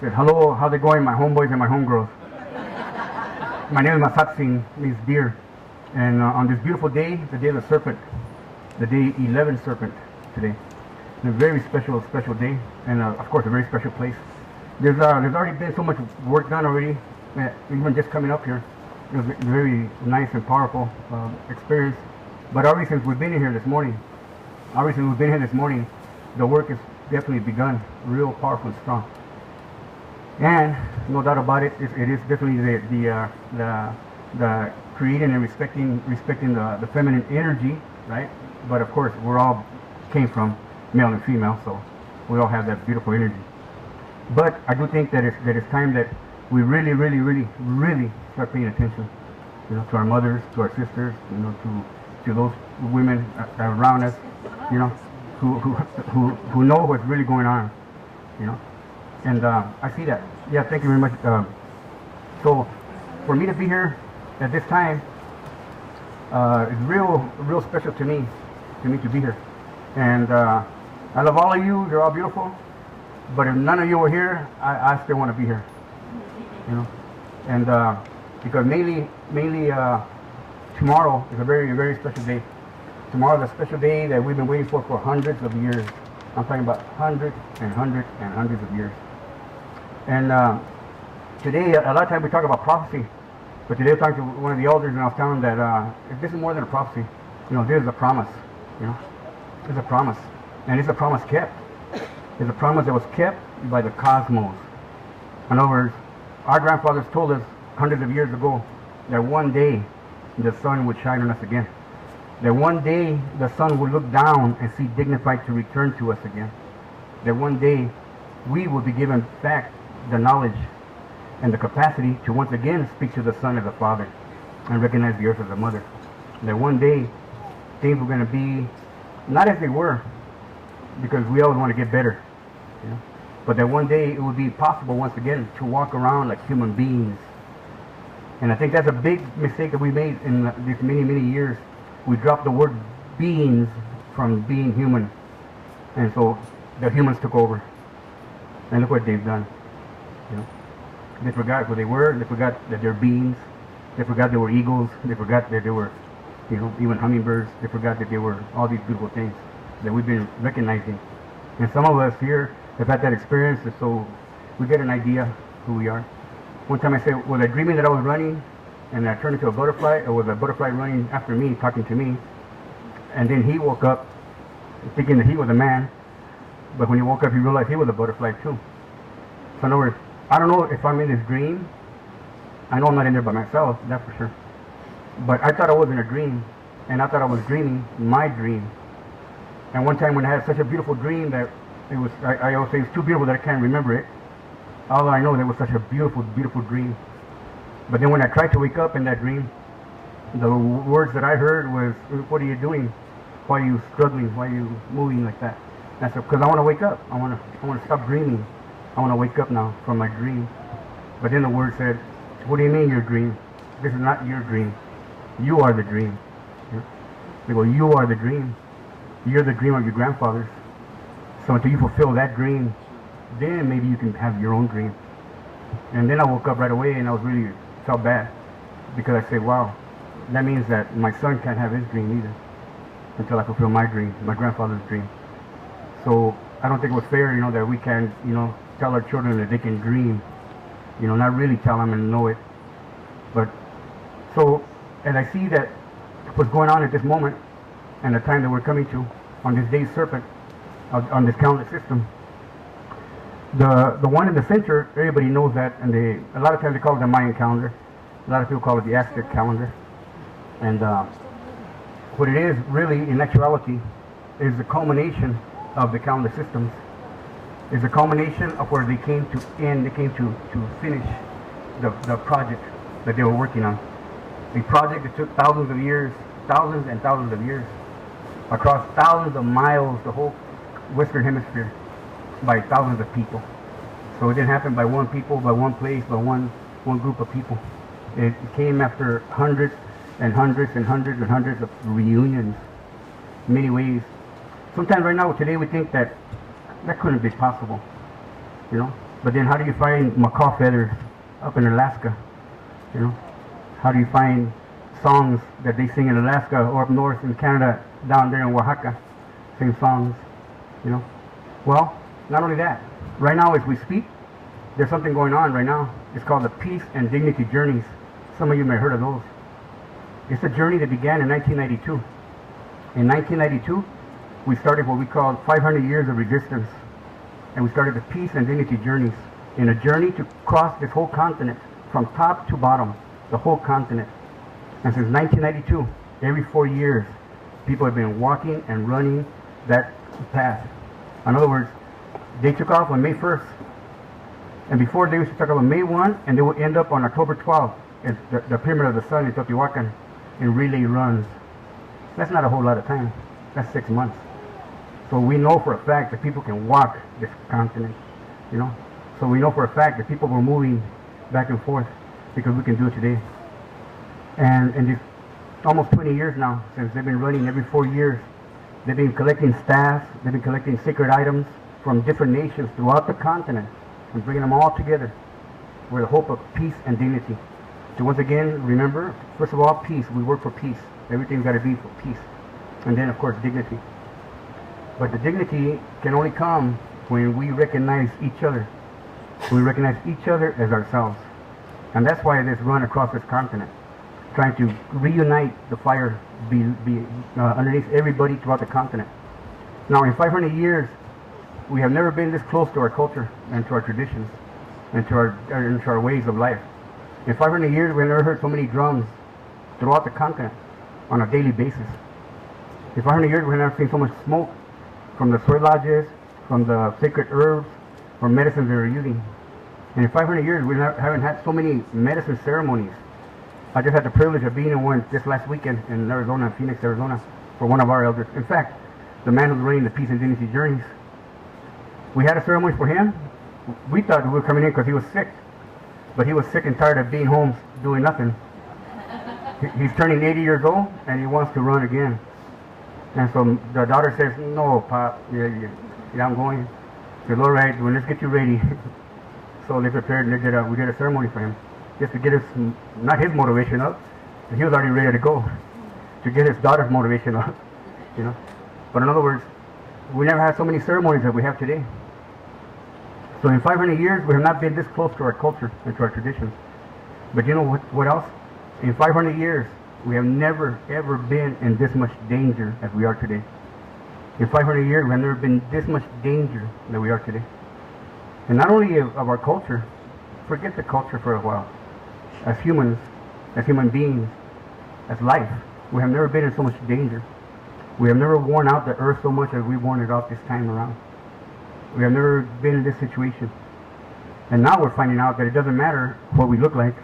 Said, hello, how's it going, my homeboys and my homegirls? My name is Mazatzin, means deer. And on this beautiful day, the day of the serpent, the day 11 serpent today. And a very special day, and of course a very special place. There's already been so much work done already, even just coming up here. It was a very nice and powerful experience. But already since we've been here this morning, the work has definitely begun, real powerful and strong. And no doubt about it, it is definitely the creating and respecting the feminine energy, right? But of course, we're all came from male and female, so we all have that beautiful energy. But I do think that it's time that we really start paying attention, to our mothers, to our sisters, to those women around us, who know what's really going on, And I see that. Yeah, thank you very much. So for me to be here at this time is real special to me to be here. And I love all of you. You're all beautiful. But if none of you were here, I still want to be here. And because mainly tomorrow is a very special day. Tomorrow is a special day that we've been waiting for hundreds of years. I'm talking about hundreds of years. And today, a lot of times we talk about prophecy, but today I talked to one of the elders and I was telling him that this is more than a prophecy. This is a promise. It's a promise, and it's a promise kept. It's a promise that was kept by the cosmos. In other words, our grandfathers told us hundreds of years ago that one day the sun would shine on us again. That one day the sun would look down and see dignified to return to us again. That one day we will be given back the knowledge and the capacity to once again speak to the sun as a father and recognize the earth as a mother. That one day things were going to be not as they were, because we always want to get better. But that one day it would be possible once again to walk around like human beings. And I think that's a big mistake that we made in these many years. We dropped the word beings from being human, and so the humans took over. And look what they've done. They forgot who they were. They forgot that they're beings. They forgot they were eagles. They forgot that they were, even hummingbirds. They forgot that they were all these beautiful things that we've been recognizing. And some of us here have had that experience, and so we get an idea who we are. One time I said, was I dreaming that I was running and I turned into a butterfly, or was a butterfly running after me, talking to me? And then he woke up thinking that he was a man, but when he woke up he realized he was a butterfly too. So in other words, I don't know if I'm in this dream. I know I'm not in there by myself, that's for sure. But I thought I was in a dream, and I thought I was dreaming my dream. And one time when I had such a beautiful dream that it was, I always say it's too beautiful that I can't remember it. Although I know that it was such a beautiful dream. But then when I tried to wake up in that dream, the words that I heard was, what are you doing? Why are you struggling? Why are you moving like that? And I said, because I want to wake up. I want to stop dreaming. I want to wake up now from my dream. But then the word said, what do you mean your dream? This is not your dream. You are the dream. They go, you are the dream. You're the dream of your grandfathers. So until you fulfill that dream, then maybe you can have your own dream. And then I woke up right away and I was really felt bad, because I said, wow, that means that my son can't have his dream either until I fulfill my dream, my grandfather's dream. So I don't think it was fair, that we can, tell our children that they can dream, not really tell them and know it. But so as I see that what's going on at this moment and the time that we're coming to on this day's serpent, on this calendar system, the one in the center, everybody knows that, and a lot of times they call it the Mayan calendar. A lot of people call it the Aztec calendar. And what it is really, in actuality, is the culmination of the calendar systems. Is a culmination of where they came to end. They came to finish the project that they were working on. A project that took thousands and thousands of years, across thousands of miles, the whole Western Hemisphere, by thousands of people. So it didn't happen by one people, by one place, by one group of people. It came after hundreds of reunions, in many ways. Sometimes right now, today, we think that couldn't be possible. But then how do you find macaw feathers up in Alaska? You know, how do you find songs that they sing in Alaska or up north in Canada, down there in Oaxaca, sing songs, you know? Well, not only that, right now as we speak, there's something going on right now. It's called the Peace and Dignity Journeys. Some of you may have heard of those. It's a journey that began in 1992. In 1992, we started what we called 500 years of resistance. And we started the Peace and Dignity Journeys, in a journey to cross this whole continent from top to bottom, the whole continent. And since 1992, every 4 years, people have been walking and running that path. In other words, they took off on May 1st. And before they used to start on May 1, and they would end up on October 12th at the Pyramid of the Sun in Teotihuacan in relay runs. That's not a whole lot of time. That's 6 months. So we know for a fact that people can walk this continent, you know. So we know for a fact that people were moving back and forth because we can do it today. And in this almost 20 years now, since they've been running every 4 years, they've been collecting staffs, they've been collecting sacred items from different nations throughout the continent and bringing them all together with the hope of peace and dignity. So once again, remember, first of all, peace. We work for peace. Everything's got to be for peace. And then, of course, dignity. But the dignity can only come when we recognize each other. We recognize each other as ourselves. And that's why this run across this continent, trying to reunite the fire underneath everybody throughout the continent. Now, in 500 years, we have never been this close to our culture and to our traditions and to our ways of life. In 500 years, we've never heard so many drums throughout the continent on a daily basis. In 500 years, we've never seen so much smoke from the sweat lodges, from the sacred herbs, or medicines they were using. And in 500 years, we haven't had so many medicine ceremonies. I just had the privilege of being in one this last weekend in Arizona, Phoenix, Arizona, for one of our elders. In fact, the man who's running the Peace and Dignity Journeys, we had a ceremony for him. We thought we were coming in because he was sick. But he was sick and tired of being home doing nothing. He's turning 80 years old, and he wants to run again. And so the daughter says, "No, Pop, yeah, I'm going." He said, "All right, well, let's get you ready." So they prepared, and we did a ceremony for him, just to get his, not his motivation up, but he was already ready to go, to get his daughter's motivation up, you know. But in other words, we never had so many ceremonies that we have today. So in 500 years, we have not been this close to our culture and to our traditions. But you know what else? In 500 years, we have never, ever been in this much danger as we are today. In 500 years, we have never been this much danger that we are today. And not only of our culture, forget the culture for a while. As humans, as human beings, as life, we have never been in so much danger. We have never worn out the earth so much as we've worn it out this time around. We have never been in this situation. And now we're finding out that it doesn't matter what we look like.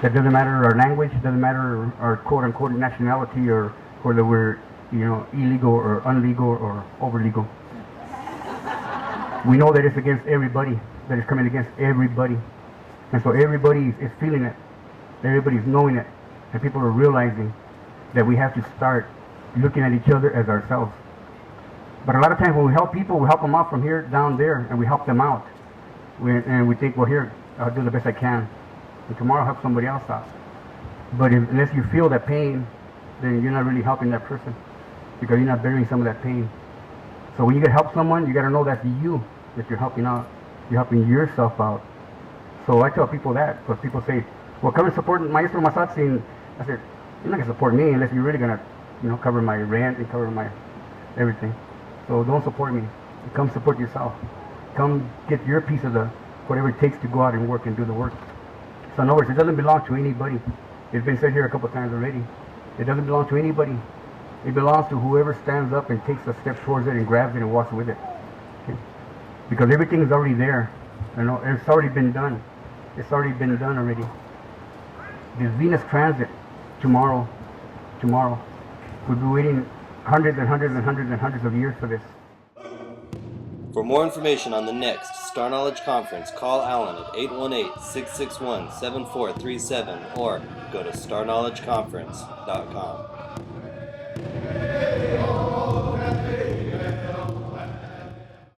That doesn't matter our language, doesn't matter our quote-unquote nationality, or whether we're, you know, illegal or unlegal or over-legal. We know that it's against everybody, that it's coming against everybody. And so everybody is feeling it. Everybody's knowing it. And people are realizing that we have to start looking at each other as ourselves. But a lot of times when we help people, we help them out from here down there, and we help them out. And we think, well, here, I'll do the best I can. And tomorrow I'll help somebody else out. But unless you feel that pain, then you're not really helping that person, because you're not bearing some of that pain. So when you get help someone, you got to know that's you that you're helping out. You're helping yourself out. So I tell people that, because people say, well, come and support Mayan and Mazatzin. I said, you're not going to support me unless you're really going to, you know, cover my rent and cover my everything. So don't support me. Come support yourself. Come get your piece of the whatever it takes to go out and work and do the work. So in other words, it doesn't belong to anybody. It's been said here a couple of times already. It doesn't belong to anybody. It belongs to whoever stands up and takes a step towards it and grabs it and walks with it. Okay? Because everything is already there. You know, it's already been done. It's already been done already. This Venus transit tomorrow. We'll be waiting hundreds and hundreds and hundreds and hundreds of years for this. For more information on the next Star Knowledge Conference, call Alan at 818-661-7437 or go to starknowledgeconference.com.